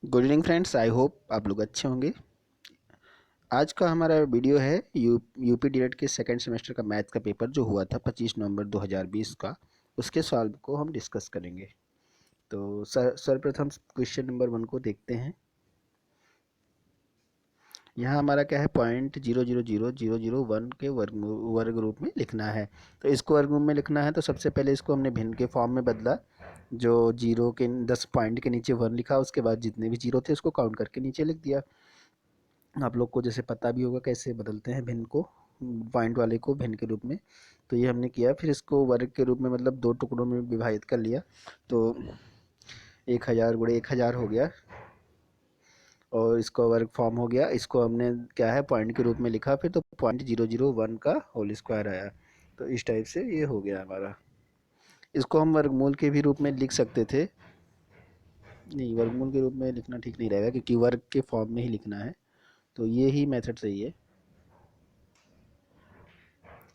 Good evening friends, I hope आप लोग अच्छे होंगे। आज का हमारा वीडियो है यूपी डीएड के सेकंड सेमेस्टर का मैथ का पेपर जो हुआ था 25 नवंबर 2020 का, उसके सॉल्व को हम डिस्कस करेंगे। तो सर्वप्रथम क्वेश्चन नंबर 1 को देखते हैं। यहाँ हमारा क्या है, 0.000001 के वर्ग रूप में लिखना है। तो इसको वर्ग रूप में लिखना है तो सबसे पहले इसको हमने भिन्न के फॉर्म में बदला। जो जीरो के 10 पॉइंट के नीचे 1 लिखा, उसके बाद जितने भी जीरो थे उसको काउंट करके नीचे लिख दिया। आप लोग को जैसे पता भी होगा कैसे बदलते हैं भिन्न को, पॉइंट वाले को भिन्न के रूप में। तो ये हमने किया, फिर इसको वर्ग के रूप में मतलब 2 टुकड़ों में विभाजित कर लिया। तो 1000 गुणे 1000 हो गया और इसका वर्ग फॉर्म हो गया। इसको हमने क्या है पॉइंट के रूप में लिखा, फिर तो 0.001 का होल स्क्वायर आया। तो इस टाइप से ये हो गया हमारा। इसको हम वर्गमूल के भी रूप में लिख सकते थे, नहीं वर्गमूल के रूप में लिखना ठीक नहीं रहेगा क्योंकि वर्ग के फॉर्म में ही लिखना है। तो ये ही मेथड सही है।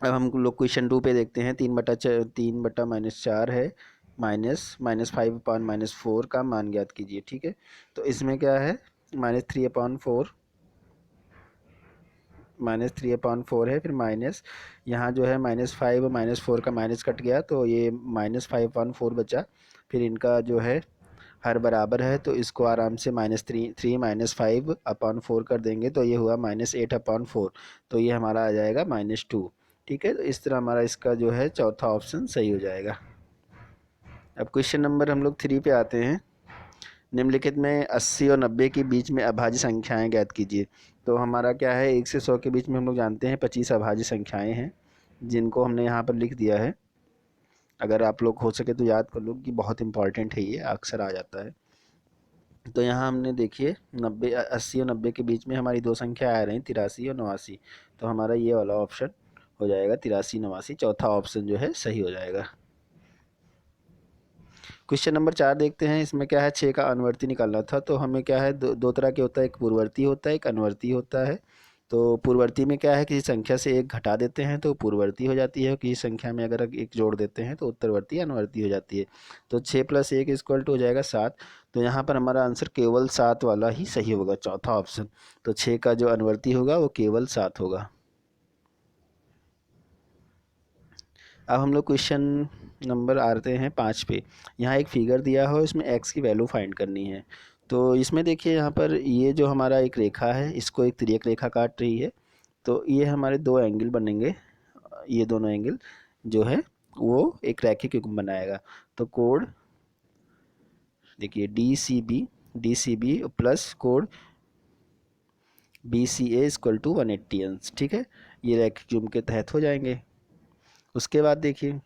अब हम लोग क्वेश्चन 2 पे देखते हैं। 3/-4 है, -5/-4 का मान ज्ञात कीजिए। ठीक है, तो इसमें क्या है, -3/4 है, फिर माइनस यहाँ जो है -5 और -4 का माइनस कट गया तो ये -5/4 बचा। फिर इनका जो है हर बराबर है तो इसको आराम से -3 -5/4 कर देंगे तो ये हुआ -8/4। तो ये हमारा आ जाएगा -2। ठीक है, तो इस तरह हमारा इसका जो है चौथा ऑप्शन सही हो जाएगा। अब क्वेश्चन नंबर हम लोग 3 पे आते हैं। निम्नलिखित में 80 और 90 के बीच में अभाज्य संख्याएं ज्ञात कीजिए। तो हमारा क्या है, 1 से 100 के बीच में हम लोग जानते हैं 25 अभाज्य संख्याएं हैं, जिनको हमने यहाँ पर लिख दिया है। अगर आप लोग हो सके तो याद कर लो कि बहुत इंपॉर्टेंट है, ये अक्सर आ जाता है। तो यहाँ हमने देखिए 80 और 90 के बीच में हमारी दो संख्या आ रही हैं, 83 और 89। तो हमारा ये वाला ऑप्शन हो जाएगा 83 89, चौथा ऑप्शन जो है सही हो जाएगा। क्वेश्चन नंबर 4 देखते हैं। इसमें क्या है, 6 का अनुवर्ती निकालना था। तो हमें क्या है, दो तरह के होता है, एक पूर्ववर्ती होता है, एक अनुवर्ती होता है। तो पूर्ववर्ती में क्या है, किसी संख्या से एक घटा देते हैं तो पूर्ववर्ती हो जाती है, किसी संख्या में अगर एक जोड़ देते हैं तो उत्तरवर्ती अनुवर्ती हो जाती है। तो 6 + 1 इक्वल टू हो जाएगा 7। तो यहाँ पर हमारा आंसर केवल 7 वाला ही सही होगा, चौथा ऑप्शन। तो 6 का जो अनुवर्ती होगा वो केवल 7 होगा। अब हम लोग क्वेश्चन नंबर आते हैं 5 पे। यहाँ एक फिगर दिया हो, इसमें एक्स की वैल्यू फाइंड करनी है। तो इसमें देखिए यहाँ पर ये जो हमारा एक रेखा है, इसको एक तिर्यक रेखा काट रही है। तो ये हमारे दो एंगल बनेंगे, ये दोनों एंगल जो है वो एक रैखिक युग्म बनाएगा। तो कोण देखिए डी सी बी प्लस कोण BCA इक्वल टू 180 अंश। ठीक है, ये रैखिक युग्म के तहत हो जाएंगे। उसके बाद देखिए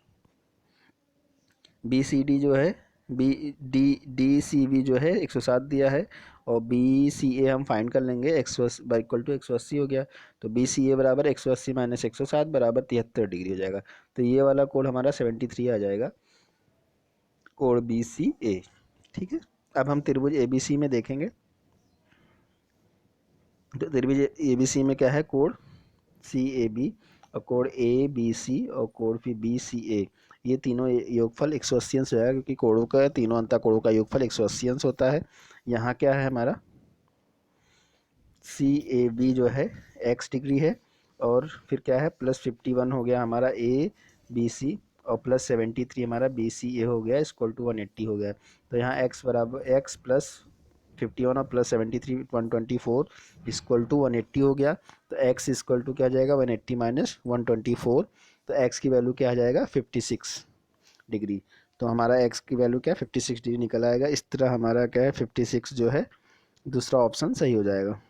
BCD जो है DCB जो है 107 दिया है, और BCA हम फाइंड कर लेंगे, 180 इक्वल टू 180 हो गया। तो BCA बराबर 180 माइनस 107 बराबर 73 डिग्री हो जाएगा। तो ये वाला कोण हमारा 73 आ जाएगा, कोण BCA। ठीक है, अब हम त्रिभुज ABC में देखेंगे। तो त्रिभुज ABC में क्या है, कोण CAB और कोण ABC और कोण फिर BCA, ये तीनों योगफल 180 अंश रहेगा, क्योंकि कोणों का तीनों अंतः कोणों का योगफल 180 अंश होता है। यहाँ क्या है हमारा CAB जो है x डिग्री है, और फिर क्या है +51 हो गया हमारा ABC, और +73 हमारा BCA हो गया, इक्वल टू 180 हो गया। तो यहाँ x बराबर x + 51 और +73 124 इक्वल टू 180 हो गया। तो x इक्वल टू क्या आ जाएगा, 180 माइनस 124। तो x की वैल्यू क्या आ जाएगा, 56 डिग्री। तो हमारा x की वैल्यू क्या है, 56 डिग्री निकल आएगा। इस तरह हमारा क्या है 56 जो है दूसरा ऑप्शन सही हो जाएगा।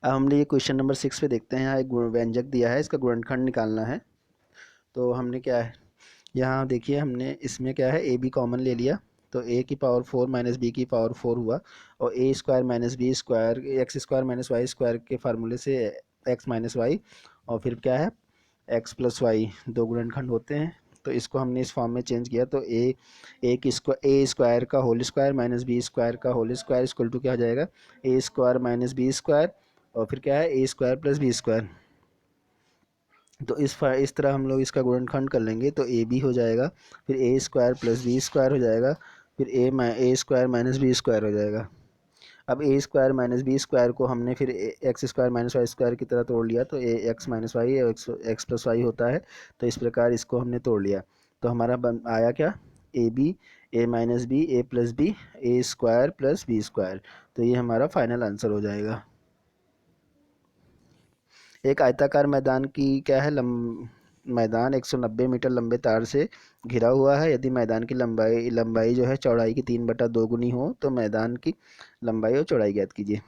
अब हम ये क्वेश्चन नंबर 6 पे देखते हैं। यहाँ एक व्यंजक दिया है, इसका गुणनखंड निकालना है। तो हमने क्या है, यहाँ देखिए हमने इसमें क्या है ए बी कॉमन ले लिया। तो a की पावर 4 माइनस बी की पावर 4 हुआ, और a square minus B square X square minus Y square के फार्मूले से x माइनस वाई, और फिर क्या है x प्लस वाई, दो गुणनखंड होते हैं। तो इसको हमने इस फॉर्म में चेंज किया। तो a स्क्वायर का whole square minus B square का होल स्क्वायर इक्वल टू क्या हो जाएगा, a square minus B square, और फिर क्या है a square plus B square. तो इस तरह हम लोग इसका गुणनखंड कर लेंगे तो ए बी हो जाएगा, फिर a square plus B square हो जाएगा, फिर a square minus B square हो जाएगा। अब A square minus B square को हमने फिर X square minus Y square की तरह तोड़ लिया, तो A X minus Y X plus Y होता है। तो इस प्रकार इसको हमने तोड़ लिया, तो हमारा आया क्या, A B A minus B A plus B A square plus B square. तो ये हमारा फाइनल आंसर हो जाएगा। एक आयताकार मैदान की क्या है, मैदान 190 मीटर लंबे तार से घिरा हुआ है। यदि मैदान की लंबाई लंबाई जो है चौड़ाई की 3/2 गुनी हो तो मैदान की लंबाई और चौड़ाई ज्ञात कीजिए।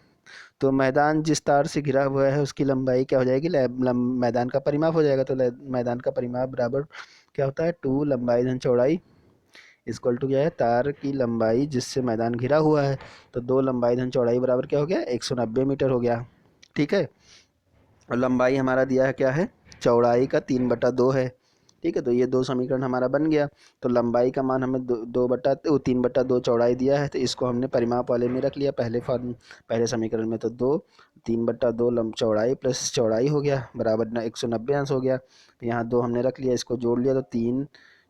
तो मैदान जिस तार से घिरा हुआ है उसकी लंबाई क्या हो जाएगी, मैदान का परिमाप हो जाएगा। तो मैदान का परिमाप बराबर क्या होता है, 2 लंबाई धन चौड़ाई इक्वल टू क्या है, तार की लंबाई जिससे मैदान घिरा हुआ है। तो 2 लंबाई धन चौड़ाई बराबर क्या हो गया, 190 मीटर हो गया। ठीक है, और लंबाई हमारा दिया है क्या है, चौड़ाई का 3/2 है। ठीक है, तो ये दो समीकरण हमारा बन गया। तो लंबाई का मान हमें 3/2 चौड़ाई दिया है, तो इसको हमने परिमाप वाले में रख लिया पहले समीकरण में। तो 3/2 चौड़ाई प्लस चौड़ाई हो गया बराबर 190 अंश हो गया। तो यहाँ 2 हमने रख लिया, इसको जोड़ लिया, तो 3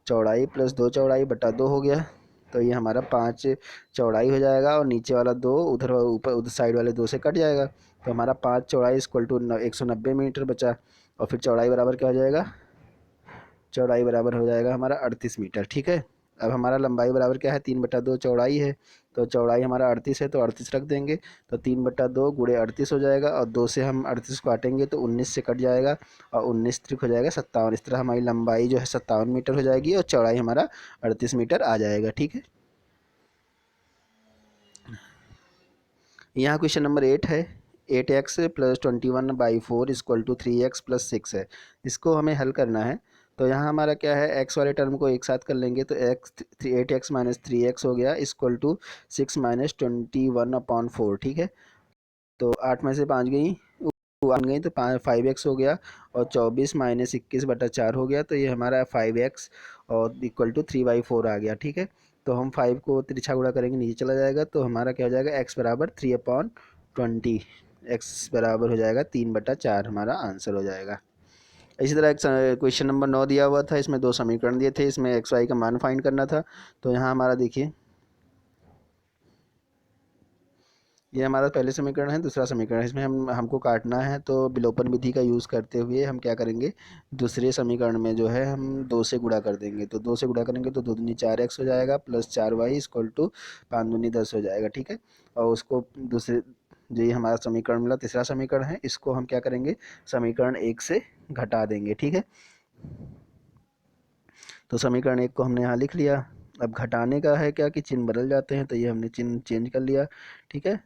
चौड़ाई प्लस 2 चौड़ाई बटा 2 हो गया। तो ये हमारा 5 चौड़ाई हो जाएगा, और नीचे वाला 2 उधर ऊपर उधर साइड वाले 2 से कट जाएगा। तो हमारा 5 चौड़ाई इक्वल टू 190 मीटर बचा, और फिर चौड़ाई बराबर क्या हो जाएगा, चौड़ाई बराबर हो जाएगा हमारा 38 मीटर। ठीक है, अब हमारा लंबाई बराबर क्या है, 3/2 चौड़ाई है। तो चौड़ाई हमारा 38 है, तो 38 रख देंगे। तो 3/2 गुणे 38 हो जाएगा, और 2 से हम 38 को काटेंगे तो 19 से कट जाएगा, और 19 त्रिक हो जाएगा 57। इस तरह हमारी लंबाई जो है 57 मीटर हो जाएगी, और चौड़ाई हमारा 38 मीटर आ जाएगा। ठीक है, यहाँ क्वेश्चन नंबर 8 है। 8x plus 21/4 equal to 3x plus 6 है। इसको हमें हल करना है। तो यहाँ हमारा क्या है, x वाले टर्म को एक साथ कर लेंगे, तो 8x माइनस 3x हो गया इक्वल टू 6 माइनस 21/4। ठीक है, तो 8 में से 5 गई, बन गई, तो 5x हो गया, और 24 माइनस 21/4 हो गया। तो ये हमारा 5x और इक्वल टू 3/4 आ गया। ठीक है, तो हम 5 को तिरछा गुणा करेंगे, नीचे चला जाएगा, तो हमारा क्या हो जाएगा, x बराबर 3/20, x बराबर हो जाएगा 3/4, हमारा आंसर हो जाएगा। इसी तरह एक क्वेश्चन नंबर 9 दिया हुआ था, इसमें 2 समीकरण दिए थे, इसमें एक्स वाई का मान फाइंड करना था। तो यहाँ हमारा देखिए, ये हमारा पहले समीकरण है, दूसरा समीकरण है, इसमें हमको काटना है। तो विलोपन विधि का यूज़ करते हुए हम क्या करेंगे, दूसरे समीकरण में जो है हम 2 से गुणा कर देंगे। तो 2 से गुणा करेंगे तो 2 दूनी 4x हो जाएगा, प्लस 4y इक्वल टू 5 दूनी 10 हो जाएगा। ठीक है, और उसको दूसरे जो ये हमारा समीकरण मिला, तीसरा समीकरण है, इसको हम क्या करेंगे, समीकरण 1 से घटा देंगे। ठीक है, तो समीकरण 1 को हमने यहाँ लिख लिया। अब घटाने का है क्या कि चिन्ह बदल जाते हैं, तो ये हमने चिन्ह चेंज कर लिया। ठीक है,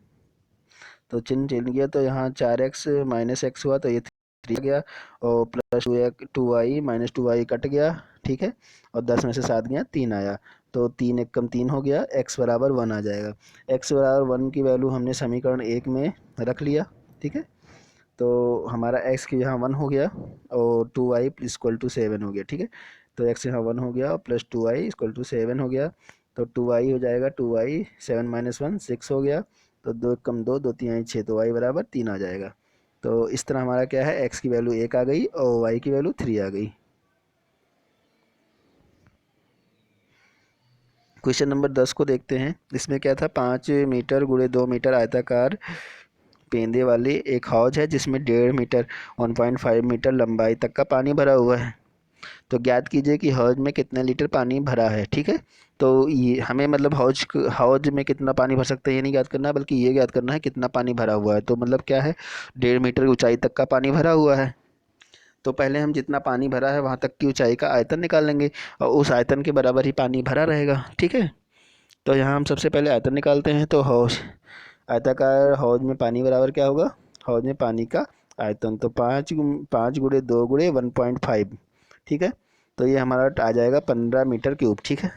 तो चिन्ह चेंज किया, तो यहाँ 4x माइनस एक्स हुआ, तो ये 3 गया, और plus 2y minus 2y cut गया। ठीक है, और 10 में से 7 गया, 3 आया, तो 3 एक कम 3 हो गया, x बराबर 1 आ जाएगा। x बराबर 1 की वैल्यू हमने समीकरण 1 में रख लिया। ठीक है, तो हमारा x की यहाँ 1 हो गया, और 2y इक्वल टू 7 हो गया। ठीक है, तो x यहाँ 1 हो गया, और प्लस 2y इक्वल टू 7 हो गया, तो 2y हो जाएगा, 2y 7 माइनस 1 6 हो गया, तो 2 कम 2 2 3 आई 6, तो y बराबर 3 आ जाएगा। तो इस तरह हमारा क्या है, x की वैल्यू 1 आ गई और y की वैल्यू 3 आ गई। क्वेश्चन नंबर 10 को देखते हैं। इसमें क्या था, 5 मीटर गुणे 2 मीटर आयताकार पेंदे वाली एक हौज है, जिसमें 1.5 मीटर 1.5 मीटर लंबाई तक का पानी भरा हुआ है। तो ज्ञात कीजिए कि हौज में कितने लीटर पानी भरा है। ठीक है, तो ये हमें मतलब हौज में कितना पानी भर सकते हैं ये नहीं ज्ञात करना है, बल्कि ये ज्ञात करना है कितना पानी भरा हुआ है। तो मतलब क्या है, 1.5 मीटर ऊंचाई तक का पानी भरा हुआ है। तो पहले हम जितना पानी भरा है वहाँ तक की ऊंचाई का आयतन निकाल लेंगे, और उस आयतन के बराबर ही पानी भरा रहेगा। ठीक है, तो यहाँ हम सबसे पहले आयतन निकालते हैं। तो हौज आयताकार हौज में पानी बराबर क्या होगा, हौज में पानी का आयतन, तो 5 गुणे 2 गुणे 1.5। ठीक है, तो ये हमारा आ जाएगा 15 मीटर क्यूब। ठीक है,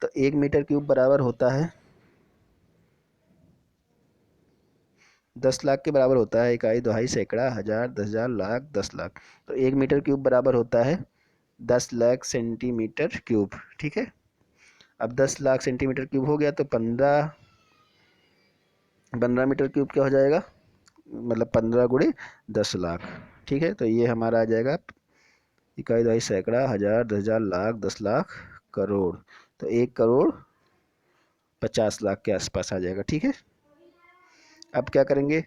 तो 1 मीटर क्यूब बराबर होता है 10 लाख के बराबर होता है। इकाई दहाई सैकड़ा हज़ार 10,000 लाख 10 लाख। तो 1 मीटर क्यूब बराबर होता है 10 लाख सेंटीमीटर क्यूब। ठीक है, अब 10 लाख सेंटीमीटर क्यूब हो गया, तो 15 मीटर क्यूब क्या हो जाएगा, मतलब 15 गुणे 10 लाख। ठीक है, तो ये हमारा आ जाएगा इकाई दहाई सैकड़ा हज़ार 10,000 लाख 10 लाख करोड़। तो 1 करोड़ 50 लाख के आसपास आ जाएगा। ठीक है, अब क्या करेंगे,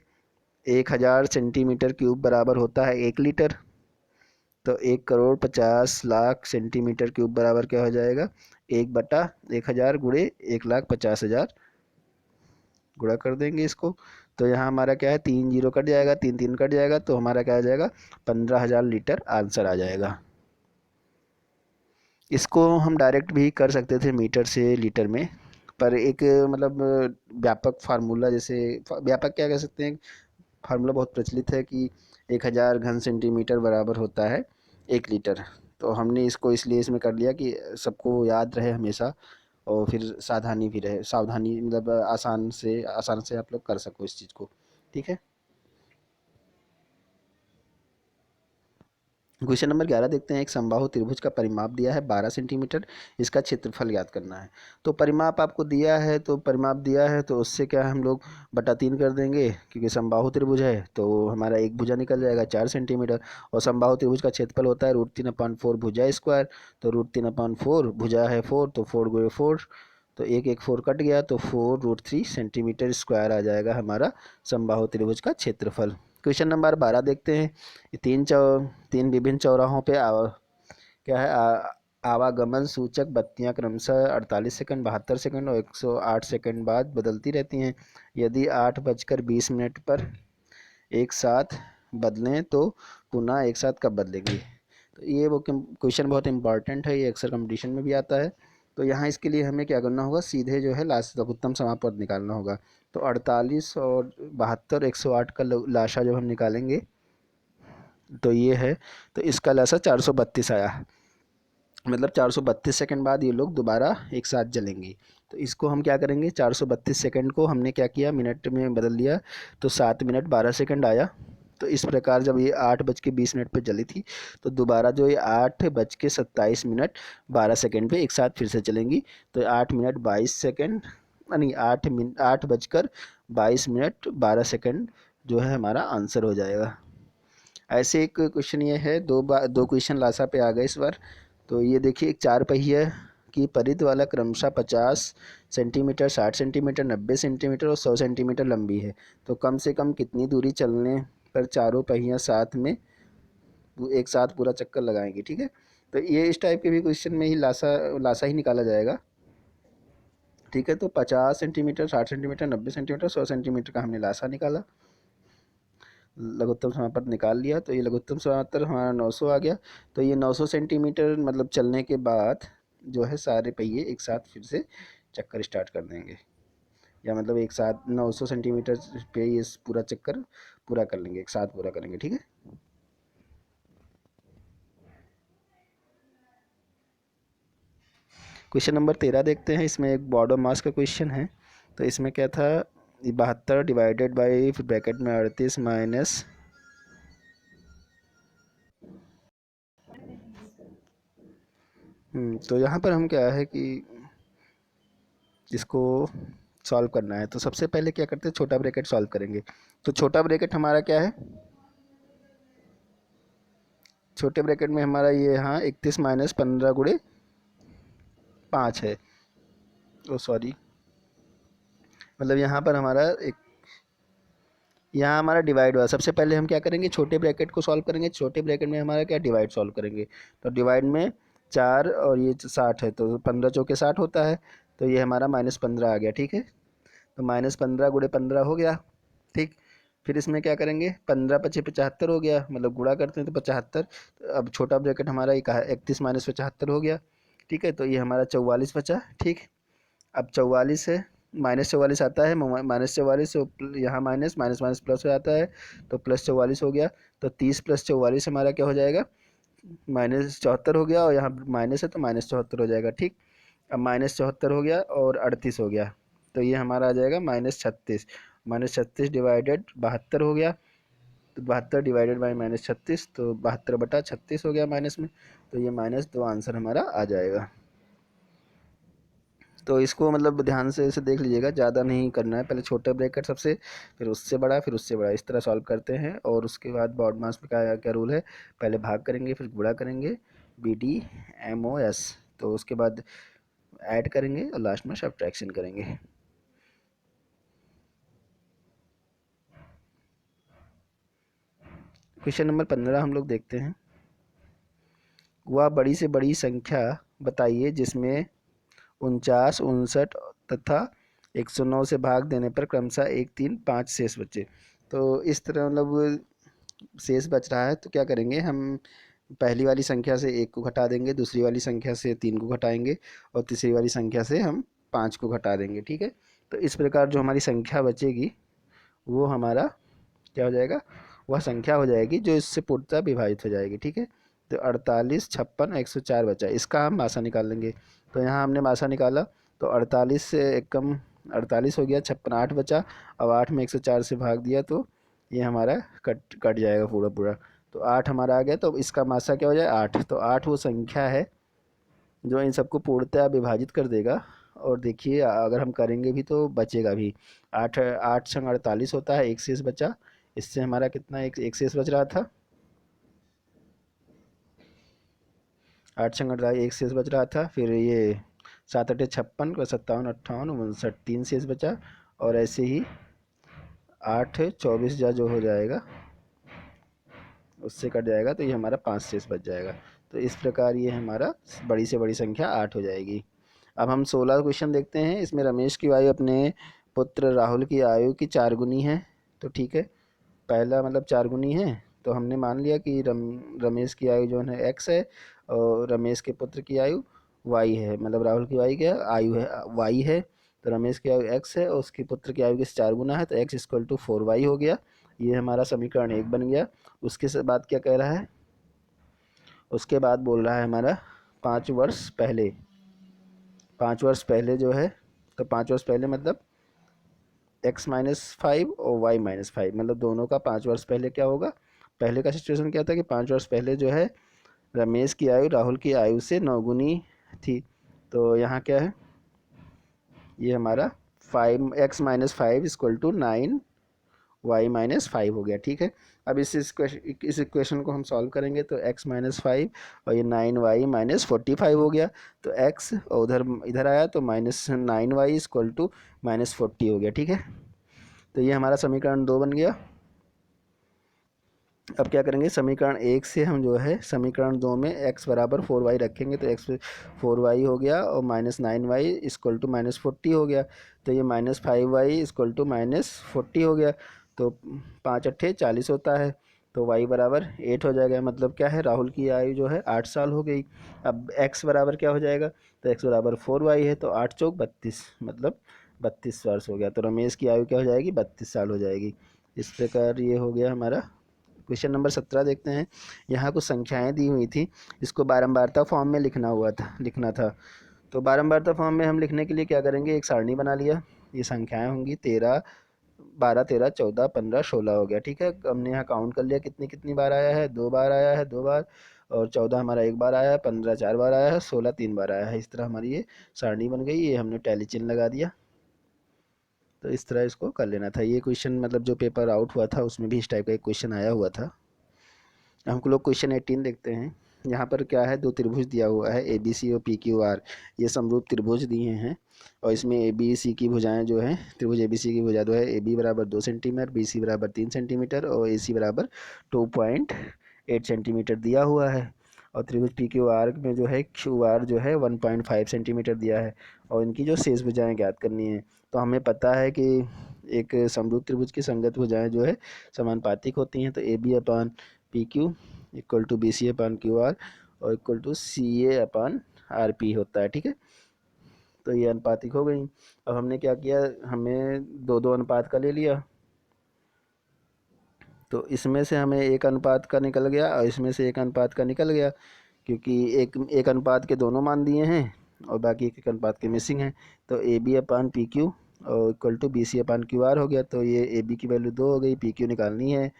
1000 सेंटीमीटर क्यूब बराबर होता है 1 लीटर, तो 1,50,00,000 सेंटीमीटर क्यूब बराबर क्या हो जाएगा, 1/1000 गुणे 1,50,000 गुणा कर देंगे इसको। तो यहाँ हमारा क्या है, 3 जीरो कट जाएगा, 3 3 कट जाएगा, तो हमारा क्या आ जाएगा, 15,000 लीटर आंसर आ जाएगा। इसको हम डायरेक्ट भी कर सकते थे मीटर से लीटर में, पर एक मतलब व्यापक फार्मूला, जैसे व्यापक क्या कह सकते हैं, फार्मूला बहुत प्रचलित है कि 1000 घन सेंटीमीटर बराबर होता है 1 लीटर। तो हमने इसको इसलिए इसमें कर लिया कि सबको याद रहे हमेशा, और फिर सावधानी भी रहे, सावधानी मतलब आसान से आप लोग कर सको इस चीज़ को। ठीक है। क्वेश्चन नंबर 11 देखते हैं। एक समबाहु त्रिभुज का परिमाप दिया है 12 सेंटीमीटर, इसका क्षेत्रफल ज्ञात करना है। तो परिमाप आपको दिया है, तो परिमाप दिया है तो उससे क्या है, हम लोग बटा 3 कर देंगे, क्योंकि समबाहु त्रिभुज है तो हमारा एक भुजा निकल जाएगा 4 सेंटीमीटर, और समबाहु त्रिभुज का क्षेत्रफल होता है √3/4 भुजा स्क्वायर, तो √3/4 भुजा है 4, तो 4 गुणे 4, तो एक एक 4 कट गया, तो 4√3 सेंटीमीटर स्क्वायर आ जाएगा हमारा समबाहु त्रिभुज का क्षेत्रफल। क्वेश्चन नंबर 12 देखते हैं। तीन विभिन्न चौराहों पे क्या है, आवागमन सूचक बत्तियां क्रमशः 48 सेकंड, 72 सेकंड और 108 सेकंड बाद बदलती रहती हैं। यदि 8:20 पर एक साथ बदलें तो पुनः एक साथ कब बदलेंगी। तो ये वो क्वेश्चन बहुत इंपॉर्टेंट है, ये अक्सर कंपटीशन में भी आता है। तो यहाँ इसके लिए हमें क्या करना होगा, सीधे जो है लास्ट लघुत्तम समापद निकालना होगा। तो 48 और 72, 108 का लाशा जब हम निकालेंगे तो ये है, तो इसका लाशा 432 आया, मतलब 432 सेकंड बाद ये लोग दोबारा एक साथ जलेंगी। तो इसको हम क्या करेंगे, 432 सेकंड को हमने क्या किया, मिनट में बदल दिया, तो 7 मिनट 12 सेकंड आया। तो इस प्रकार जब ये 8:20 पे जली थी, तो दोबारा जो ये 8:27 मिनट 12 सेकंड पे एक साथ फिर से चलेंगी। तो 8 मिनट 22 सेकंड, नहीं 8 मिनट 22 मिनट 12 सेकंड जो है हमारा आंसर हो जाएगा। ऐसे एक क्वेश्चन ये है, दो क्वेश्चन लासा पे आ गए इस बार। तो ये देखिए, एक 4 पहिया की परिध वाला क्रमशः 50 सेंटीमीटर, 60 सेंटीमीटर, 90 सेंटीमीटर और 100 सेंटीमीटर लंबी है। तो कम से कम कितनी दूरी चलने पर चारों पहिया साथ में एक साथ पूरा चक्कर लगाएंगे। ठीक है। तो ये इस टाइप के भी क्वेश्चन में ही लासा लासा ही निकाला जाएगा। ठीक है। तो 50 सेंटीमीटर, 60 सेंटीमीटर, 90 सेंटीमीटर, 100 सेंटीमीटर का हमने लासा निकाला, लघुत्तम समापत निकाल लिया। तो ये लघुत्तम समापत हमारा 900 आ गया। तो ये 900 सेंटीमीटर मतलब चलने के बाद जो है सारे पहिए एक साथ फिर से चक्कर स्टार्ट कर देंगे, या मतलब एक साथ 900 सेंटीमीटर पे ये पूरा चक्कर पूरा कर लेंगे, एक साथ पूरा करेंगे। ठीक है। क्वेश्चन नंबर 13 देखते हैं। इसमें एक बॉडो मास का क्वेश्चन है। तो इसमें क्या था, 72 डिवाइडेड बाई ब्रैकेट में 38 माइनस, तो यहाँ पर हम क्या है कि इसको सॉल्व करना है। तो सबसे पहले क्या करते हैं, छोटा ब्रैकेट सॉल्व करेंगे। तो छोटा ब्रैकेट हमारा क्या है, छोटे ब्रैकेट में हमारा ये यहाँ 31 माइनस 15 गुणे 5 है। ओ सॉरी, मतलब यहाँ पर हमारा एक, यहाँ हमारा डिवाइड हुआ। सबसे पहले हम क्या करेंगे, छोटे ब्रैकेट को सॉल्व करेंगे। छोटे ब्रैकेट में हमारा क्या, डिवाइड सॉल्व करेंगे। तो डिवाइड में 4 और ये 60 है, तो 15 चौके 60 होता है। तो ये हमारा -15 आ गया। ठीक है। तो -15 गुणे 15 हो गया। ठीक। फिर इसमें क्या करेंगे, 15×5 75 हो गया, मतलब गुणा करते हैं तो 75। अब छोटा ब्रैकेट हमारा एक 31 माइनस 75 हो गया। ठीक है। तो ये हमारा 44 बचा। ठीक। अब 44 है, -44 आता है, -44 से यहाँ माइनस माइनस माइनस प्लस हो जाता है, तो +44 हो गया। तो 30 + 44 हमारा क्या हो जाएगा, -74 हो गया, और यहाँ माइनस है तो -74 हो जाएगा। ठीक। अब -74 हो गया और 38 हो गया, तो ये हमारा आ जाएगा -36। -36 डिवाइडेड 72 हो गया, तो 72 डिवाइडेड बाई -36, तो 72/36 हो गया माइनस में, तो ये -2 आंसर हमारा आ जाएगा। तो इसको मतलब ध्यान से इसे देख लीजिएगा, ज़्यादा नहीं करना है। पहले छोटा ब्रैकेट सबसे, फिर उससे बड़ा, फिर उससे बड़ा, इस तरह सॉल्व करते हैं। और उसके बाद बॉड मास में क्या क्या रूल है, पहले भाग करेंगे, फिर गुणा करेंगे, BDMOS, तो उसके बाद ऐड करेंगे और लास्ट में सब्ट्रैक्शन करेंगे। क्वेश्चन नंबर 15 हम लोग देखते हैं। वह बड़ी से बड़ी संख्या बताइए जिसमें 49, 59 तथा 109 से भाग देने पर क्रमशः 1, 3, 5 शेष बचे। तो इस तरह मतलब शेष बच रहा है तो क्या करेंगे हम, पहली वाली संख्या से 1 को घटा देंगे, दूसरी वाली संख्या से 3 को घटाएंगे और तीसरी वाली संख्या से हम 5 को घटा देंगे। ठीक है, तो इस प्रकार जो हमारी संख्या बचेगी वो हमारा क्या हो जाएगा, वह संख्या हो जाएगी जो इससे पूर्णतः विभाजित हो जाएगी। ठीक है, तो 48, 56, 104 बचा, इसका हम मासा निकाल लेंगे। तो यहाँ हमने मासा निकाला तो 48 से एक कम 48 हो गया, 56 8 बचा। अब 8 में 104 से भाग दिया तो ये हमारा कट कट जाएगा पूरा पूरा, तो 8 हमारा आ गया। तो इसका मासा क्या हो जाए 8, तो 8 वो संख्या है जो इन सबको पूर्णतः विभाजित कर देगा। और देखिए अगर हम करेंगे भी तो बचेगा भी। 8 8 संग 48 होता है, एक शेष बचा। इससे हमारा कितना एक शेष बच रहा था, 8 संग 48 एक शेष बच रहा था। फिर ये 7 8 56 का 57 58 59 3 शेष बचा। और ऐसे ही 8 24 जो हो जाएगा उससे कट जाएगा तो ये हमारा 5 शेष बच जाएगा। तो इस प्रकार ये हमारा बड़ी से बड़ी संख्या 8 हो जाएगी। अब हम 16 क्वेश्चन देखते हैं। इसमें रमेश की आयु अपने पुत्र राहुल की आयु की 4 गुनी है। तो ठीक है, पहला मतलब 4 गुनी है तो हमने मान लिया कि रमेश की आयु जो है x है और रमेश के पुत्र की आयु y है। मतलब राहुल की आयु क्या आयु है y है, तो रमेश की आयु x है और उसके पुत्र की आयु के 4 गुना है तो x इक्वल टू 4y हो गया। ये हमारा समीकरण 1 बन गया। उसके बाद क्या कह रहा है, उसके बाद बोल रहा है हमारा 5 वर्ष पहले, 5 वर्ष पहले जो है, तो 5 वर्ष पहले मतलब x-5 और y-5, मतलब दोनों का 5 वर्ष पहले क्या होगा। पहले का सिचुएशन क्या था कि 5 वर्ष पहले जो है रमेश की आयु राहुल की आयु से 9 गुनी थी। तो यहाँ क्या है, ये हमारा 5x-5 इक्वल टू 9 y-5 हो गया। ठीक है, अब इस इक्वेशन को हम सॉल्व करेंगे तो x-5 और ये 9y-45 हो गया। तो x और उधर इधर आया तो -9y इक्वल टू -40 हो गया। ठीक है, तो ये हमारा समीकरण 2 बन गया। अब क्या करेंगे, समीकरण 1 से हम जो है समीकरण 2 में x बराबर 4y रखेंगे तो x 4y हो गया और -9y इक्वल टू -40 हो गया। तो ये -5y इक्वल टू -40 हो गया। तो 5 अट्ठे 40 होता है तो y बराबर 8 हो जाएगा। मतलब क्या है, राहुल की आयु जो है 8 साल हो गई। अब x बराबर क्या हो जाएगा, तो x बराबर 4y है तो 8 चौक 32, मतलब 32 वर्ष हो गया। तो रमेश की आयु क्या हो जाएगी, 32 साल हो जाएगी। इस प्रकार ये हो गया हमारा। क्वेश्चन नंबर 17 देखते हैं। यहाँ कुछ संख्याएं दी हुई थी, इसको बारंबारता फॉर्म में लिखना था। तो बारंबारता फॉर्म में हम लिखने के लिए क्या करेंगे, एक सारणी बना लिया। ये संख्याएं होंगी 13 12 13 14 15 16 हो गया। ठीक है, हमने यहाँ काउंट कर लिया कितनी कितनी बार आया है, 2 बार आया है, 2 बार, और 14 हमारा 1 बार आया है, 15 4 बार आया है, 16 3 बार आया है। इस तरह हमारी ये सारणी बन गई। ये हमने टैली चिन्ह लगा दिया। तो इस तरह इसको कर लेना था। ये क्वेश्चन मतलब जो पेपर आउट हुआ था उसमें भी इस टाइप का एक क्वेश्चन आया हुआ था। हम लोग क्वेश्चन 18 देखते हैं। यहाँ पर क्या है, दो त्रिभुज दिया हुआ है ए बी सी और पी क्यू आर। ये समरूप त्रिभुज दिए हैं और इसमें ए बी सी की भुजाएं जो हैं, त्रिभुज ए बी सी की भुजा जो है, ए बी बराबर 2 सेंटीमीटर, बी सी बराबर 3 सेंटीमीटर और ए सी बराबर 2.8 सेंटीमीटर दिया हुआ है। और त्रिभुज पी क्यू आर में जो है क्यू आर जो है 1.5 सेंटीमीटर दिया है और इनकी जो शेष भुजाएं ज्ञात करनी है। तो हमें पता है कि एक समरूप त्रिभुज की संगत भुजाएं जो है समानुपातिक होती हैं। तो A B upon P Q equal to B C upon Q R और equal to C A upon R P होता है। ठीक है, तो ये अनुपातिक हो गई। अब हमने क्या किया, हमें दो दो अनुपात का ले लिया। तो इसमें से हमें एक अनुपात का निकल गया और इसमें से एक अनुपात का निकल गया, क्योंकि एक अनुपात के दोनों मान दिए हैं और बाकी एक अनुपात के मिसिंग हैं। तो A B upon P Q और equal to B C upon Q R हो गया। तो ये ए बी की वैल्यू 2 हो गई, पी क्यू निकालनी है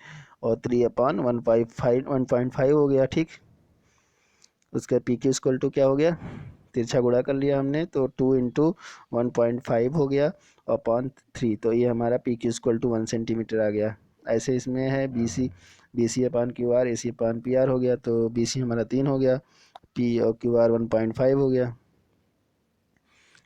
और 3 अपान 1.5 हो गया। ठीक, उसका पी क्यू इक्वल टू क्या हो गया, तिरछा गुणा कर लिया हमने तो 2 इंटू 1.5 हो गया अपॉन 3। तो ये हमारा P Q equal to 1 centimetre आ गया। ऐसे इसमें है B C upon Q R, A C upon P R हो गया। तो बी सी हमारा 3 हो गया, पी और क्यू आर 1.5 हो गया।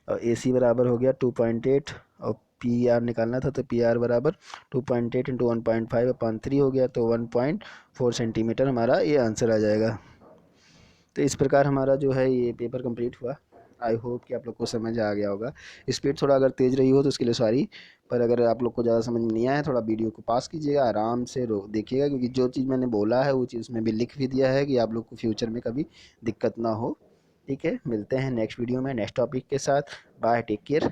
और ए सी बराबर हो गया 2.8, और पी आर निकालना था तो पी आर बराबर 2.8 इंटू 1.5/3 हो गया, तो 1.4 सेंटीमीटर हमारा ये आंसर आ जाएगा। तो इस प्रकार हमारा जो है ये पेपर कंप्लीट हुआ। आई होप कि आप लोग को समझ आ गया होगा। स्पीड थोड़ा अगर तेज़ रही हो तो उसके लिए सॉरी, पर अगर आप लोग को ज़्यादा समझ में नहीं आया थोड़ा वीडियो को पास कीजिएगा, आराम से रो देखिएगा, क्योंकि जो चीज़ मैंने बोला है वो चीज़ उसमें भी लिख भी दिया है कि आप लोग को फ्यूचर में कभी दिक्कत ना हो। ठीक है, मिलते हैं नेक्स्ट वीडियो में नेक्स्ट टॉपिक के साथ। Bye, take care.